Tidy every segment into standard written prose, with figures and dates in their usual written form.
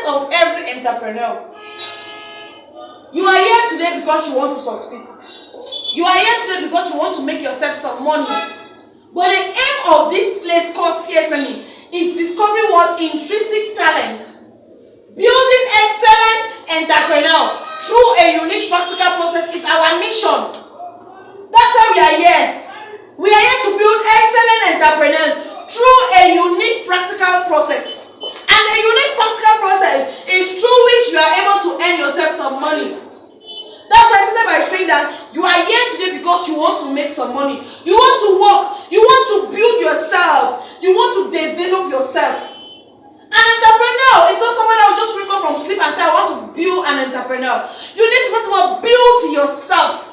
of every entrepreneur. You are here today because you want to succeed. You are here today because you want to make yourself some money. But the aim of this place called CSME is discovering what intrinsic talent, building excellent entrepreneur through a unique practical process is our mission. That's why we are here. We are here to build excellent entrepreneurs through a unique practical process. And the unique practical process is through which you are able to earn yourself some money. That's why I started by saying that you are here today because you want to make some money. You want to work. You want to build yourself. You want to develop yourself. An entrepreneur is not someone that will just wake up from sleep and say, I want to build an entrepreneur. You need to first of all build yourself.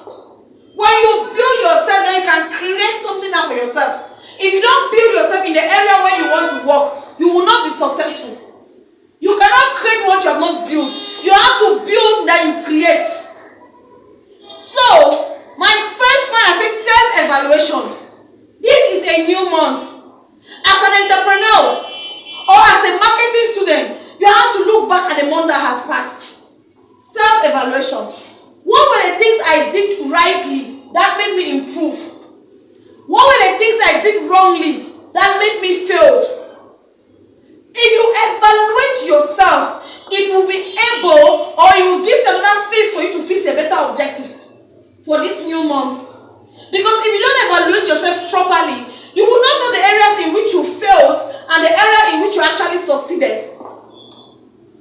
When you build yourself, then you can create something out for yourself. If you don't build yourself in the area where you want to work, you will not be successful. You cannot create what you have not built. You have to build that you create. So, my first point, I say self-evaluation. This is a new month. As an entrepreneur or as a marketing student, you have to look back at the month that has passed. Self-evaluation. What were the things I did rightly that made me improve? What were the things I did wrongly that made me fail? If you evaluate yourself, it will be able, or it will give you another phase for you to fix a better objectives for this new month. Because if you don't evaluate yourself properly, you will not know the areas in which you failed and the area in which you actually succeeded.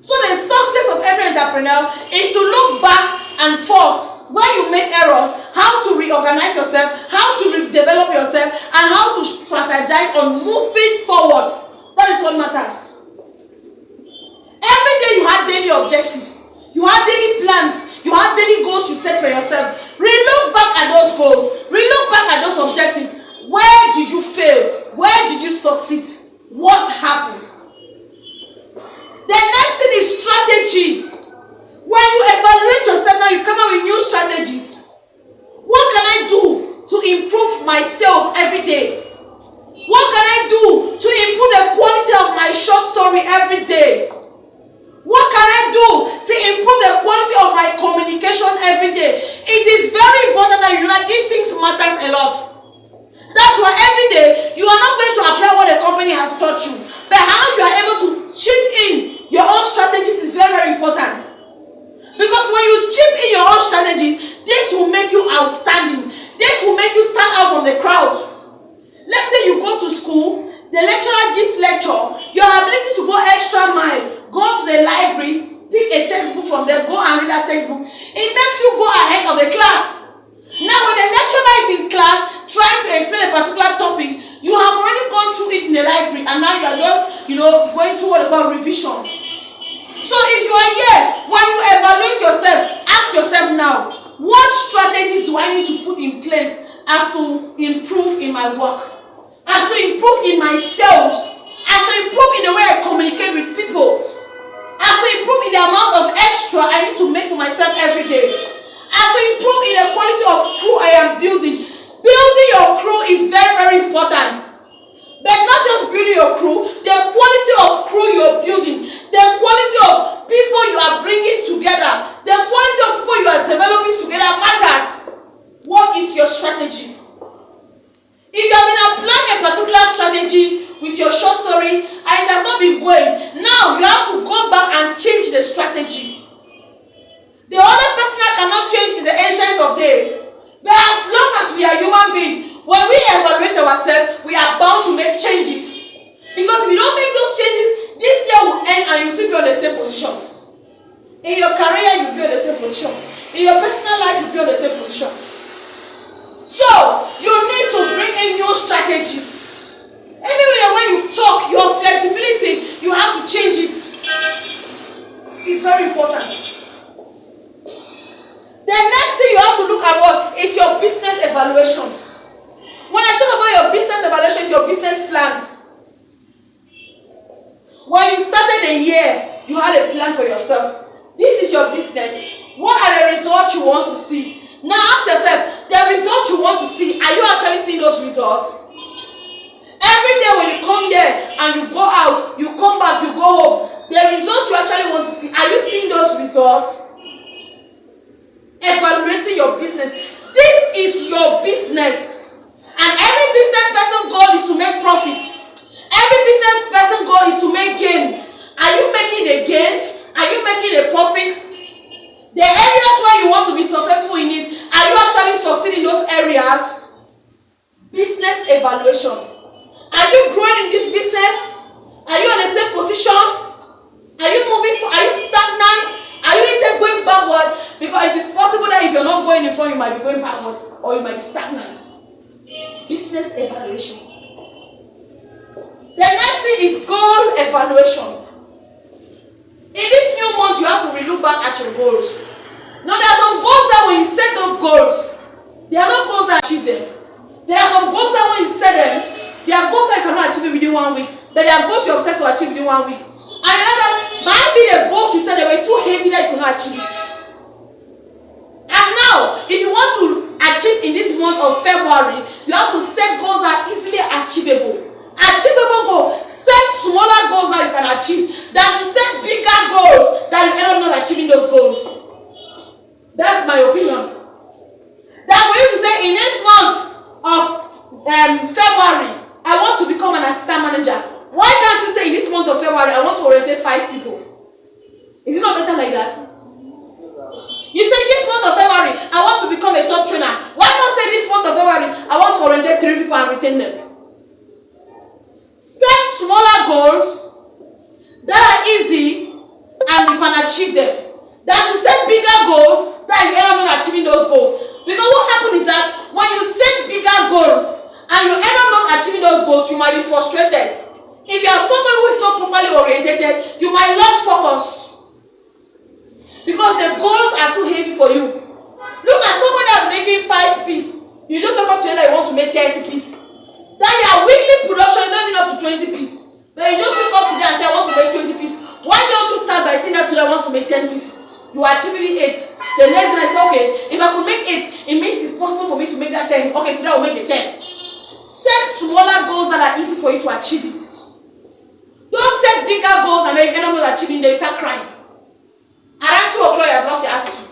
So the success of every entrepreneur is to look back and forth where you made errors, how to reorganize yourself, how to redevelop yourself, and how to strategize on moving forward. That is what matters. Every day you had daily objectives, you had daily plans, you had daily goals you set for yourself. Relook back at those goals, relook back at those objectives. Where did you fail? Where did you succeed? What happened? The next thing is strategy. When you evaluate yourself now, you come up with new strategies. What can I do to improve my sales every day? What can I do to improve the quality of my short story every day? What can I do to improve the quality of my communication every day? It is very important that you know that these things matters a lot. That's why every day you are not going to apply what the company has taught you, but how you are able to chip in your own strategies is very, very important. Because when you chip in your own strategies, this will make you outstanding. This will make you stand out from the crowd. Let's say you go to school, the lecturer gives lecture, your ability to go extra mile, go to the library, pick a textbook from there, go and read that textbook. It makes you go ahead of the class. Now when the lecturer is in class trying to explain a particular topic, you have already gone through it in the library and now you are just, going through what they call revision. So if you are here, when you evaluate yourself, ask yourself now, what strategies do I need to put in place as to improve in my work? As to improve in my sales? As to improve in the way I communicate with people? As to improve in the amount of extra I need to make for myself every day? As to improve in the quality of crew I am building? Building your crew is very, very important. But not just building your crew, the quality of crew you're building, the quality of people you are bringing together, the quality of people you are developing together matters. What is your strategy? If you have been applying a particular strategy with your short story and it has not been going, now you have to go back and change the strategy. The only person that cannot change is the ancient of days. But as long as we are human beings, when we evaluate ourselves, we are bound to make changes. Because if you don't make those changes, this year will end and you still be on the same position. In your career, you'll be on the same position. In your personal life, you'll be on the same position. So, you need to bring in new strategies. Anyway, when you talk, your flexibility, you have to change it. It's very important. The next thing you have to look at what is your business evaluation. When I talk about your business evaluation, it's your business plan. When you started the year, you had a plan for yourself. This is your business. What are the results you want to see? Now ask yourself, the results you want to see, are you actually seeing those results? Every day when you come here and you go out, you come back, you go home, the results you actually want to see, are you seeing those results? Evaluating your business. This is your business. And every business person goal is to make profit. Every business person goal is to make gain. Are you making a gain? Are you making a profit? The areas where you want to be successful in it, are you actually succeeding in those areas? Business evaluation. Are you growing in this business? Are you in the same position? Are you moving? Are you stagnant? Are you instead going backward? Because it is possible that if you're not going in front, you might be going backwards or you might be stagnant. Business evaluation. The next thing is goal evaluation. In this new month, you have to relook back at your goals. Now, there are some goals that when you set those goals, they are not goals that achieve them. There are some goals that when you set them, they are goals that you cannot achieve within 1 week. But they are goals you have set to achieve within 1 week. And another might be the goals you said they were too heavy that you could not achieve it. And now, if you want to achieve in this month of February, you have to set goals that are easily achievable. Achievable goals. Set smaller goals that you can achieve than to set bigger goals that you end up not achieving those goals. That's my opinion. That for you to say in this month of February, I want to become an assistant manager. Why can't you say in this month of February, I want to orientate 5 people? Is it not better like that? You say this month of February, I want to become a top trainer. Why not say this month of February, I want to orientate 3 people and retain them? Set smaller goals that are easy and you can achieve them. Than to set bigger goals that you end up not achieving those goals. Because what happens is that when you set bigger goals and you end up not achieving those goals, you might be frustrated. If you are somebody who is not properly oriented, you might lose focus. Because the goals are too heavy for you. Look at somebody that's making 5 pieces. You just wake up today that you want to make 30 pieces. Then your weekly production is not even up to 20 pieces. But you just wake up today and say, I want to make 20 pieces. Why don't you start by saying that today I want to make 10 pieces? You are achieving 8. The next day I say, okay, if I could make 8, it means it's possible for me to make that 10. Okay, today I will make the 10. Set smaller goals that are easy for you to achieve it. Don't set bigger goals and then you end up not achieving them, you start crying. Around 2 o'clock, you have lost your attitude.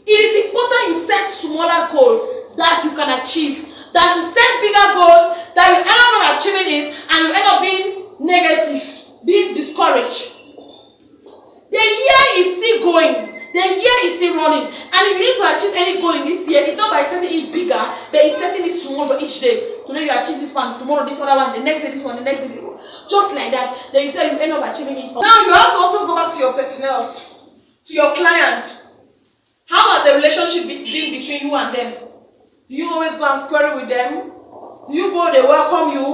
It is important you set smaller goals that you can achieve than to set bigger goals that you end up not achieving it and you end up being negative, being discouraged. The year is still going. The year is still running. And if you need to achieve any goal in this year, it's not by setting it bigger, but it's setting it smaller each day. Today you achieve this one, tomorrow this other one, the next day this one, the next day this one. Just like that. Then you say you end up achieving it. Now you have to also go back to your personnel, to your clients. How has the relationship been between you and them? Do you always go and query with them? Do you go, they welcome you?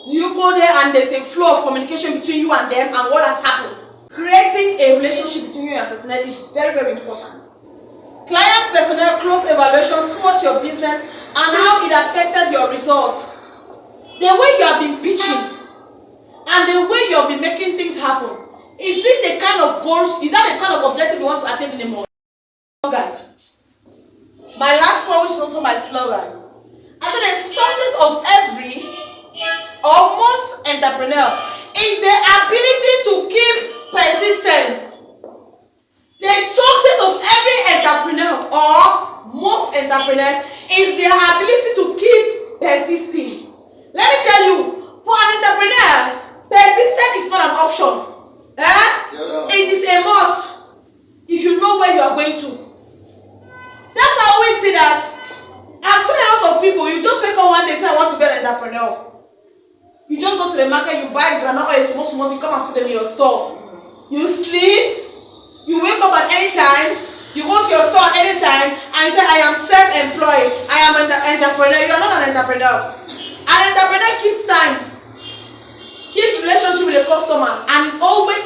Do you go there and there's a flow of communication between you and them and what has happened? Creating a relationship between you and your personnel is very, very important. Client personnel close evaluation towards your business and how it affected your results. The way you have been pitching and the way you have been making things happen. Is it the kind of goals, is that the kind of objective you want to attain in a month? My last one, which is also my slogan. I said the success of every or most entrepreneur is the ability to keep persistence. The success of every entrepreneur or most entrepreneur is their ability to keep persisting. Let me tell you, for an entrepreneur, persistence is not an option. It is a must if you know where you are going to. That's why I always say that I've seen a lot of people, you just wake up one day and say, I want to be an entrepreneur. You just go to the market, you buy granola oil, small, you come and put them in your store. You sleep, you wake up at any time, you go to your store at any time, and you say, I am self-employed, I am an entrepreneur. You are not an entrepreneur. An entrepreneur keeps time, keeps relationship with the customer, and is always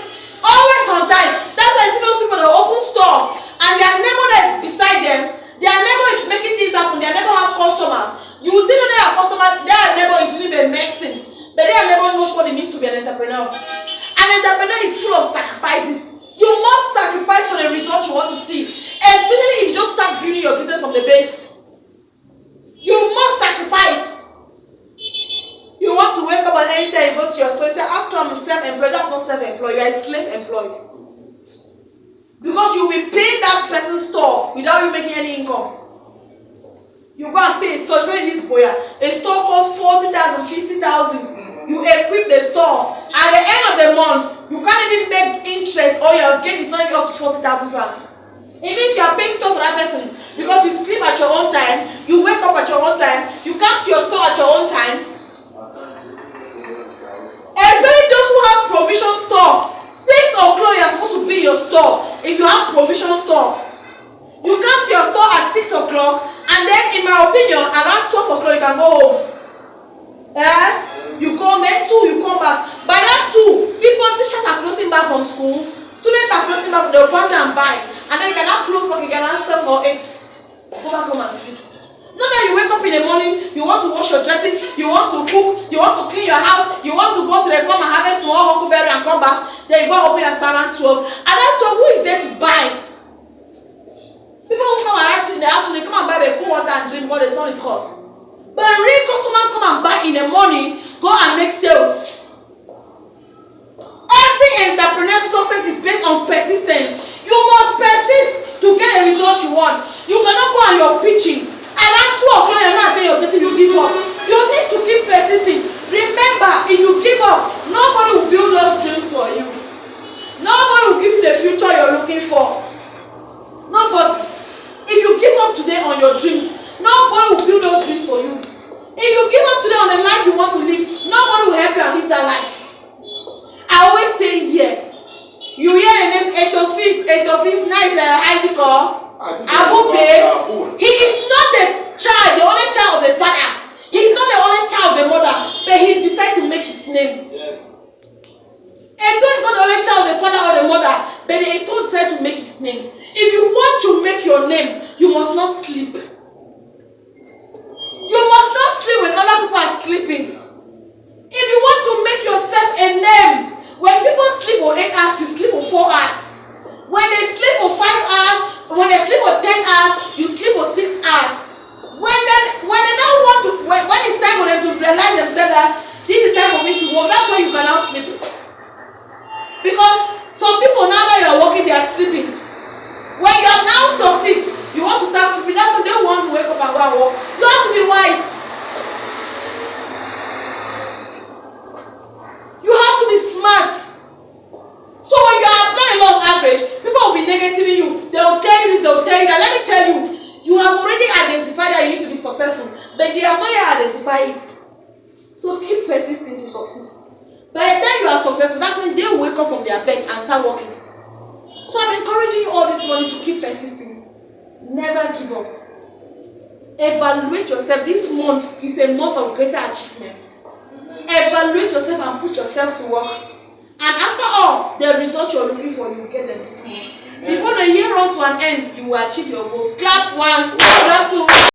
on time. That's why I see those people that open store, and their neighbor that is beside them, their neighbor is making things happen, their neighbor have customers. You would think that their customers, their neighbor is using a medicine, but their neighbor knows what it means to be an entrepreneur. An entrepreneur is full of sacrifices. You must sacrifice for the results you want to see. Especially if you just start building your business from the base. You must sacrifice. You want to wake up at any later you go to your store, you say, after I'm self-employed, that's not self-employed, you are slave-employed. Because you will be paying that person's store without you making any income. You go and pay a store, showing this boy, a store costs 40,000, 50,000. You equip the store. At the end of the month, you can't even make interest, or your gain is not even up to 40,000 francs. It means you are paying store for that person because you sleep at your own time, you wake up at your own time, you come to your store at your own time. Especially those who have provision store. 6 o'clock you are supposed to be in your store. If you have provision store, you come to your store at 6 o'clock, and then in my opinion around 12 o'clock you can go home. You go then 2 you come back. By that 2, teachers are closing back from school, students are closing back, they'll run and buy, and then you cannot close back again around 7 or 8. Go back home and sleep. Not that you wake up in the morning, you want to wash your dresses, you want to cook, you want to clean your house, you want to go to the farm and harvest small huckleberry and come back, then you go open and start around 12. At that 12, who is there to buy? People who come around in the afternoon, they come and buy the cool water and drink because the sun is hot. But real customers come and buy in the morning, go and make sales. Every entrepreneur's success is based on persistence. You must persist to get the results you want. You cannot go and you're pitching. Around 2 o'clock, you're not doing your objective, you give up. You need to keep persisting. Remember, if you give up, nobody will build those dreams for you. Nobody will give you the future you're looking for. Nobody. If you give up today on your dreams, nobody will build those dreams for you. If you give up today on the life you want to live, nobody will help you and live that life. I always say here, you hear the name Etofis, nice ID call. Abupe, he is not the child, the only child of the father. He is not the only child of the mother, but he decided to make his name. Yes. Eto is not the only child of the father or the mother, but Eto decided to make his name. If you want to make your name, you must not sleep. You must not sleep when other people are sleeping. If you want to make yourself a name, when people sleep for 8 hours, you sleep for 4 hours. When they sleep for 5 hours, when they sleep for 10 hours, you sleep for 6 hours. When they now want to, when it's time for them to realize themselves that this is time for me to work, that's when you can now sleep. Because some people now that you are working, they are sleeping. When you have now succeed, you want to start sleeping, that's when they want to wake up and go and work. You have to be wise. You have to be smart. So when you are applying a law of average, people will be negativing you. They will tell you this, they will tell you that. Let me tell you, you have already identified that you need to be successful, but they have not yet identified it. So keep persisting to succeed. By the time you are successful, that's when they wake up from their bed and start working. So I'm encouraging you all this morning to keep persisting. Never give up. Evaluate yourself. This month is a month of greater achievements. Evaluate yourself and put yourself to work. And after all, the results you're looking for, you get them this month. Before the year runs to an end, you will achieve your goals. Clap 1, clap 2.